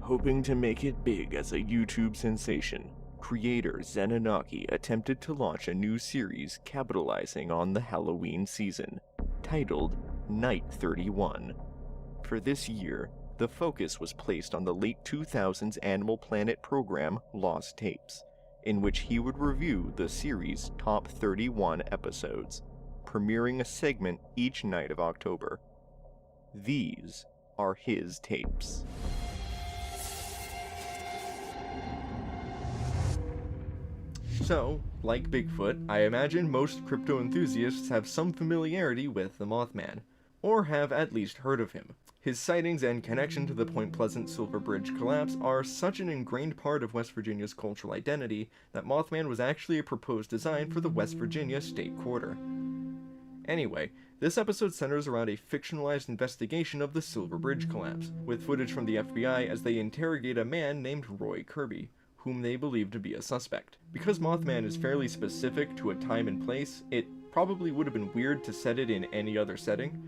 Hoping to make it big as a YouTube sensation, creator Zenonaki attempted to launch a new series capitalizing on the Halloween season, titled Night 31. For this year, the focus was placed on the late 2000s Animal Planet program Lost Tapes, in which he would review the series' top 31 episodes, premiering a segment each night of October. These are his tapes. So, like Bigfoot, I imagine most crypto enthusiasts have some familiarity with the Mothman, or have at least heard of him. His sightings and connection to the Point Pleasant Silver Bridge collapse are such an ingrained part of West Virginia's cultural identity that Mothman was actually a proposed design for the West Virginia State Quarter. Anyway, this episode centers around a fictionalized investigation of the Silver Bridge collapse, with footage from the FBI as they interrogate a man named Roy Kirby, whom they believe to be a suspect. Because Mothman is fairly specific to a time and place, it probably would have been weird to set it in any other setting.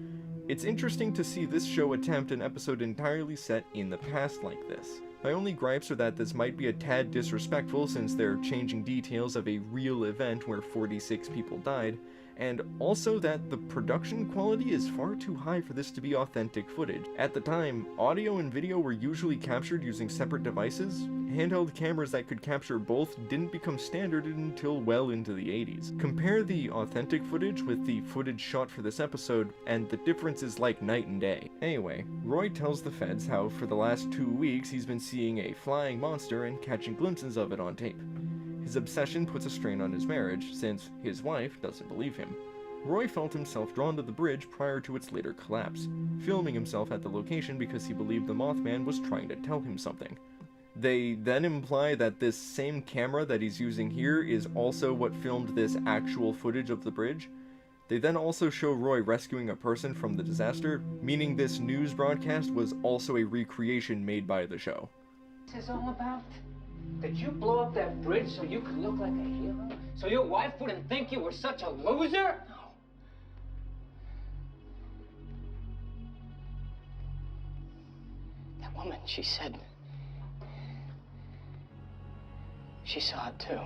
It's interesting to see this show attempt an episode entirely set in the past like this. My only gripes are that this might be a tad disrespectful since they're changing details of a real event where 46 people died, and also that the production quality is far too high for this to be authentic footage. At the time, audio and video were usually captured using separate devices. Handheld cameras that could capture both didn't become standard until well into the 80s. Compare the authentic footage with the footage shot for this episode, and the difference is like night and day. Anyway, Roy tells the feds how for the last 2 weeks he's been seeing a flying monster and catching glimpses of it on tape. His obsession puts a strain on his marriage, since his wife doesn't believe him. Roy felt himself drawn to the bridge prior to its later collapse, filming himself at the location because he believed the Mothman was trying to tell him something. They then imply that this same camera that he's using here is also what filmed this actual footage of the bridge. They then also show Roy rescuing a person from the disaster, meaning this news broadcast was also a recreation made by the show. This is all about? Did you blow up that bridge so you could look like a hero? So your wife wouldn't think you were such a loser? No. That woman, she said... she saw it too.